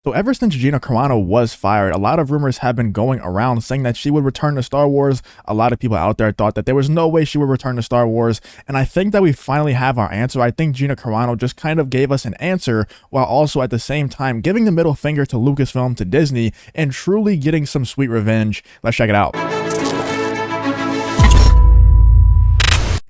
So ever since Gina Carano was fired, a lot of rumors have been going around saying that she would return to Star Wars. A lot of people out there thought that there was no way she would return to Star Wars, and I think that we finally have our answer. I think Gina Carano just kind of gave us an answer while also at the same time giving the middle finger to Lucasfilm, to Disney, and truly getting some sweet revenge. Let's check it out.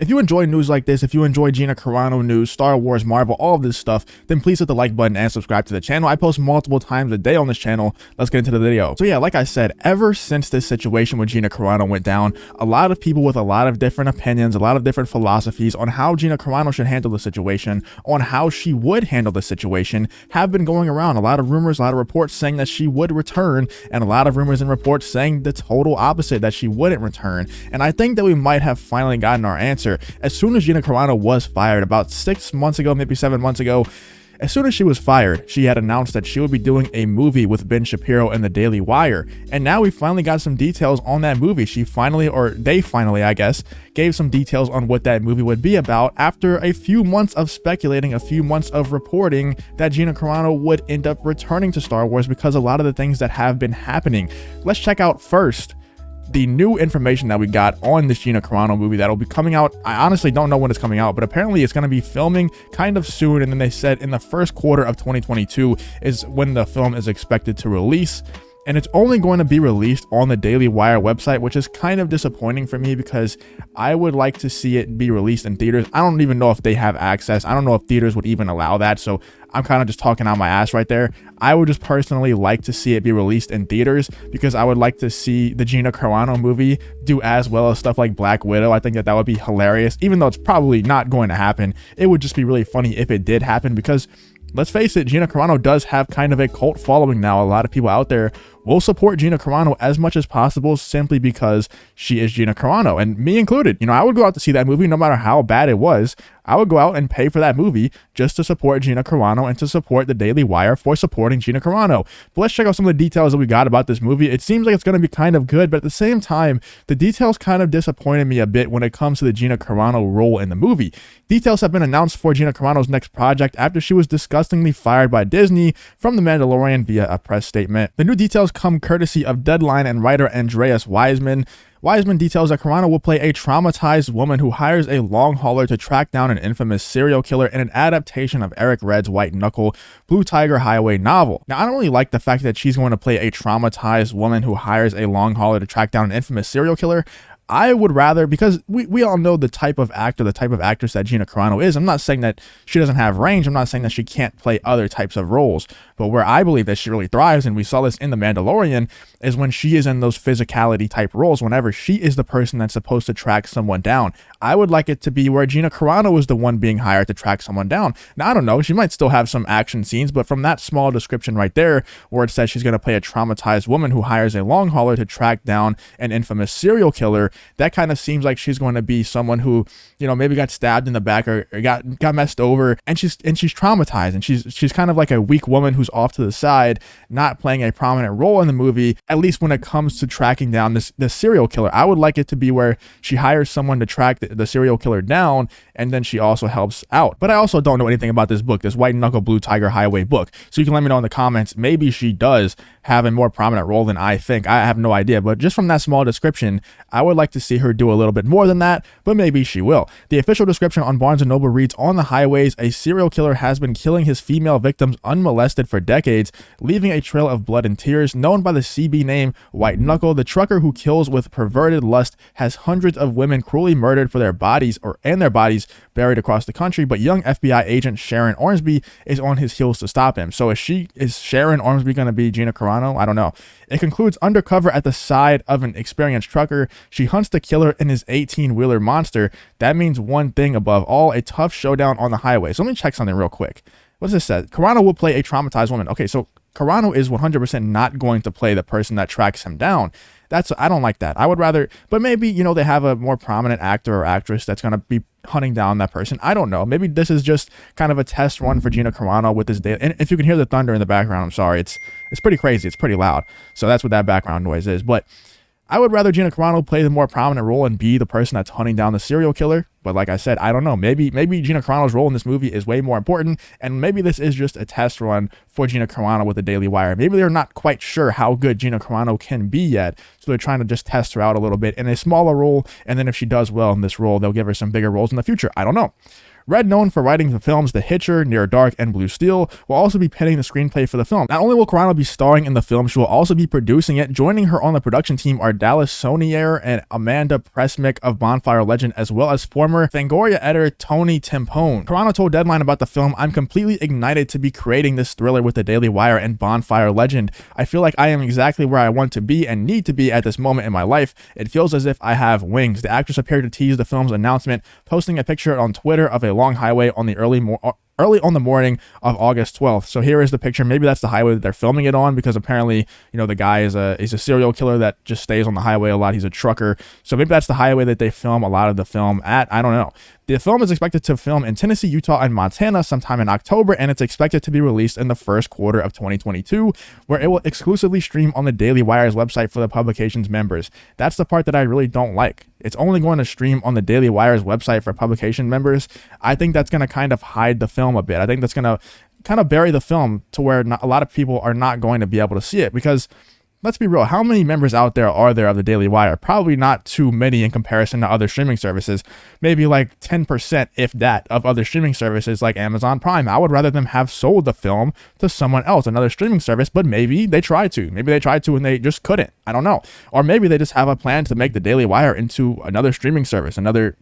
If you enjoy news like this, if you enjoy Gina Carano news, Star Wars, Marvel, all of this stuff, then please hit the like button and subscribe to the channel. I post multiple times a day on this channel. Let's get into the video. So yeah, like I said, ever since this situation with Gina Carano went down, a lot of people with a lot of different opinions, a lot of different philosophies on how Gina Carano should handle the situation, on how she would handle the situation, have been going around. A lot of rumors, a lot of reports saying that she would return, and a lot of rumors and reports saying the total opposite, that she wouldn't return. And I think that we might have finally gotten our answer. As soon as Gina Carano was fired about 6 months ago, maybe 7 months ago, as soon as she was fired, she had announced that she would be doing a movie with Ben Shapiro and the Daily Wire. And now we finally got some details on that movie. She finally, or they finally, I guess, gave some details on what that movie would be about after a few months of speculating, a few months of reporting that Gina Carano would end up returning to Star Wars because a lot of the things that have been happening. Let's check out first the new information that we got on this Gina Carano movie that'll be coming out. I honestly don't know when it's coming out, but apparently it's going to be filming kind of soon. And then they said in the first quarter of 2022 is when the film is expected to release. And it's only going to be released on the Daily Wire website, which is kind of disappointing for me because I would like to see it be released in theaters. I don't even know if they have access. I don't know if theaters would even allow that. So I'm kind of just talking out my ass right there. I would just personally like to see it be released in theaters because I would like to see the Gina Carano movie do as well as stuff like Black Widow. I think that would be hilarious, even though it's probably not going to happen. It would just be really funny if it did happen because let's face it, Gina Carano does have kind of a cult following now. A lot of people out there will support Gina Carano as much as possible simply because she is Gina Carano, and me included. You know, I would go out to see that movie no matter how bad it was. I would go out and pay for that movie just to support Gina Carano and to support the Daily Wire for supporting Gina Carano. But let's check out some of the details that we got about this movie. It seems like it's going to be kind of good, but at the same time, the details kind of disappointed me a bit when it comes to the Gina Carano role in the movie. Details have been announced for Gina Carano's next project after she was disgustingly fired by Disney from The Mandalorian via a press statement. The new details come courtesy of Deadline and writer Andreas Wiseman. Wiseman details that Carano will play a traumatized woman who hires a long hauler to track down an infamous serial killer in an adaptation of Eric Redd's White Knuckle Blue Tiger Highway novel. Now, I don't really like the fact that she's going to play a traumatized woman who hires a long hauler to track down an infamous serial killer. I would rather, because we all know the type of actor, the type of actress that Gina Carano is. I'm not saying that she doesn't have range. I'm not saying that she can't play other types of roles. But where I believe that she really thrives, and we saw this in The Mandalorian, is when she is in those physicality type roles, whenever she is the person that's supposed to track someone down. I would like it to be where Gina Carano is the one being hired to track someone down. Now, I don't know. She might still have some action scenes, but from that small description right there, where it says she's going to play a traumatized woman who hires a long hauler to track down an infamous serial killer, that kind of seems like she's going to be someone who, you know, maybe got stabbed in the back or got messed over, and she's traumatized, and she's kind of like a weak woman who's off to the side, not playing a prominent role in the movie, at least when it comes to tracking down this serial killer. I would like it to be where she hires someone to track the serial killer down, and then she also helps out. But I also don't know anything about this book, this White Knuckle Blue Tiger Highway book. So you can let me know in the comments. Maybe she does have a more prominent role than I think. I have no idea, but just from that small description, I would like to see her do a little bit more than that, but maybe she will. The official description on Barnes & Noble reads, "On the highways, a serial killer has been killing his female victims unmolested for decades, leaving a trail of blood and tears. Known by the CB name White Knuckle, the trucker who kills with perverted lust has hundreds of women cruelly murdered for their bodies and their bodies buried across the country, but young FBI agent Sharon Ormsby is on his heels to stop him." So is Sharon Ormsby going to be Gina Carano? I don't know. It concludes, undercover at the side of an experienced trucker, she hunts the killer in his 18-wheeler monster. That means one thing above all, a tough showdown on the highway. So let me check something real quick. What does this say? Carano will play a traumatized woman. Okay, so Carano is 100% not going to play the person that tracks him down. I don't like that. I would rather, but maybe, you know, they have a more prominent actor or actress that's going to be hunting down that person. I don't know. Maybe this is just kind of a test run for Gina Carano with this day. And if you can hear the thunder in the background, I'm sorry. It's pretty crazy. It's pretty loud. So that's what that background noise is. But I would rather Gina Carano play the more prominent role and be the person that's hunting down the serial killer. But like I said, I don't know. Maybe Gina Carano's role in this movie is way more important, and maybe this is just a test run for Gina Carano with the Daily Wire. Maybe they're not quite sure how good Gina Carano can be yet, so they're trying to just test her out a little bit in a smaller role, and then if she does well in this role, they'll give her some bigger roles in the future. I don't know. Red, known for writing the films The Hitcher, Near Dark, and Blue Steel, will also be penning the screenplay for the film. Not only will Carano be starring in the film, she will also be producing it. Joining her on the production team are Dallas Sonier and Amanda Pressmick of Bonfire Legend, as well as former Fangoria editor Tony Timpone. Carano told Deadline about the film, "I'm completely ignited to be creating this thriller with the Daily Wire and Bonfire Legend. I feel like I am exactly where I want to be and need to be at this moment in my life. It feels as if I have wings." The actress appeared to tease the film's announcement, posting a picture on Twitter of a long highway on the early on the morning of August 12th. So here is the picture. Maybe that's the highway that they're filming it on, because apparently, you know, the guy is a serial killer that just stays on the highway a lot. He's a trucker. So maybe that's the highway that they film a lot of the film at. I don't know. The film is expected to film in Tennessee, Utah, and Montana sometime in October, and it's expected to be released in the first quarter of 2022, where it will exclusively stream on the Daily Wire's website for the publication's members. That's the part that I really don't like. It's only going to stream on the Daily Wire's website for publication members. I think that's going to kind of hide the film a bit. I think that's going to kind of bury the film to where a lot of people are not going to be able to see it, because let's be real, how many members out there are there of the Daily Wire? Probably not too many in comparison to other streaming services. Maybe like 10%, if that, of other streaming services like Amazon Prime. I would rather them have sold the film to someone else, another streaming service, but maybe they tried to. Maybe they tried to and they just couldn't. I don't know. Or maybe they just have a plan to make the Daily Wire into another streaming service, another,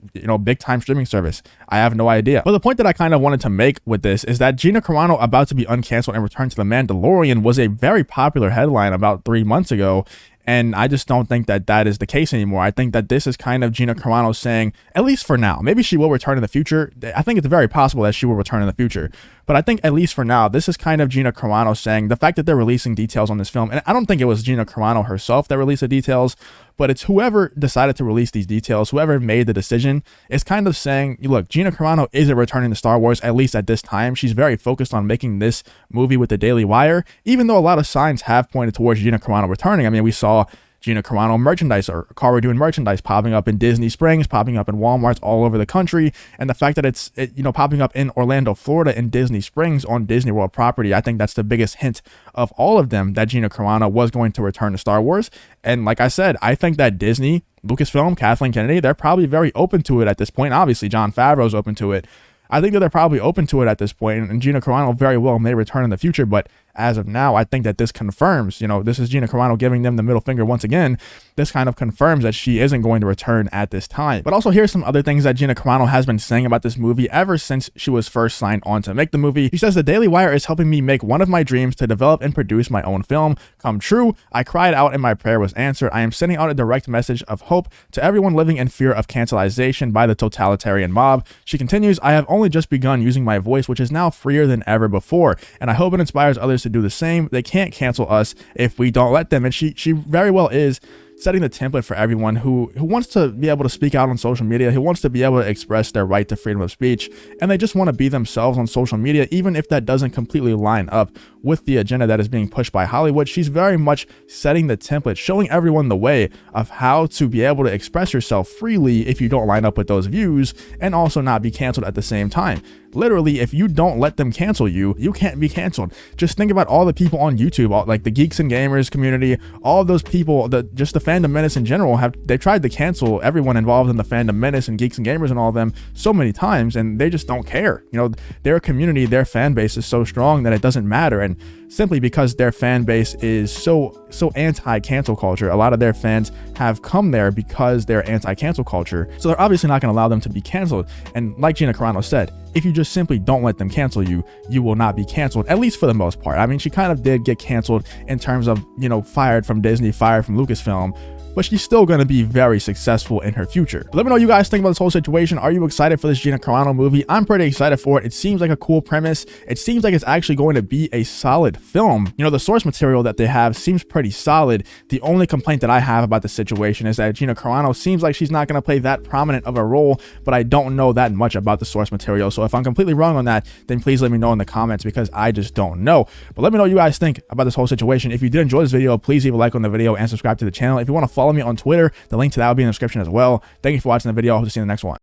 big time streaming service. I have no idea. But the point that I kind of wanted to make with this is that Gina Carano about to be uncanceled and return to The Mandalorian was a very popular headline about 3 months ago, and I just don't think that that is the case anymore. I think that this is kind of Gina Carano saying, at least for now, maybe she will return in the future. I think it's very possible that she will return in the future, but I think at least for now, this is kind of Gina Carano saying the fact that they're releasing details on this film, and I don't think it was Gina Carano herself that released the details, but it's whoever decided to release these details, whoever made the decision, is kind of saying, look, Gina Carano isn't returning to Star Wars, at least at this time. She's very focused on making this movie with the Daily Wire, even though a lot of signs have pointed towards Gina Carano returning. I mean, we saw Gina Carano merchandise, or Cara Dune merchandise, popping up in Disney Springs, popping up in Walmarts all over the country, and the fact that it's popping up in Orlando, Florida, in Disney Springs on Disney World property, I think that's the biggest hint of all of them that Gina Carano was going to return to Star Wars. And like I said, I think that Disney, Lucasfilm, Kathleen Kennedy, they're probably very open to it at this point. Obviously, Jon Favreau's open to it. I think that they're probably open to it at this point, and Gina Carano very well may return in the future, but as of now, I think that this confirms, this is Gina Carano giving them the middle finger once again. This kind of confirms that she isn't going to return at this time. But also, here's some other things that Gina Carano has been saying about this movie ever since she was first signed on to make the movie. She says, "The Daily Wire is helping me make one of my dreams to develop and produce my own film come true. I cried out and my prayer was answered. I am sending out a direct message of hope to everyone living in fear of cancelization by the totalitarian mob." She continues, "I have only just begun using my voice, which is now freer than ever before, and I hope it inspires others to do the same. They can't cancel us if we don't let them." And she very well is setting the template for everyone who wants to be able to speak out on social media, who wants to be able to express their right to freedom of speech, and they just want to be themselves on social media, even if that doesn't completely line up with the agenda that is being pushed by Hollywood. She's very much setting the template, showing everyone the way of how to be able to express yourself freely if you don't line up with those views, and also not be canceled at the same time. Literally, if you don't let them cancel you, you can't be canceled. Just think about all the people on YouTube, like the Geeks and Gamers community, all of those people, just the Fandom Menace in general, they tried to cancel everyone involved in the Fandom Menace and Geeks and Gamers and all of them so many times, and they just don't care. Their community, their fan base is so strong that it doesn't matter, and simply because their fan base is so anti-cancel culture, a lot of their fans have come there because they're anti-cancel culture, so they're obviously not going to allow them to be canceled. And like Gina Carano said, if you just simply don't let them cancel you, you will not be canceled, at least for the most part. I mean, she kind of did get canceled in terms of, fired from Disney, fired from Lucasfilm, but she's still going to be very successful in her future. Let me know what you guys think about this whole situation. Are you excited for this Gina Carano movie? I'm pretty excited for it. It seems like a cool premise. It seems like it's actually going to be a solid film. The source material that they have seems pretty solid. The only complaint that I have about the situation is that Gina Carano seems like she's not going to play that prominent of a role, but I don't know that much about the source material. So if I'm completely wrong on that, then please let me know in the comments, because I just don't know. But let me know what you guys think about this whole situation. If you did enjoy this video, please leave a like on the video and subscribe to the channel. If you want to follow follow me on Twitter. The link to that will be in the description as well. Thank you for watching the video. I hope to see you in the next one.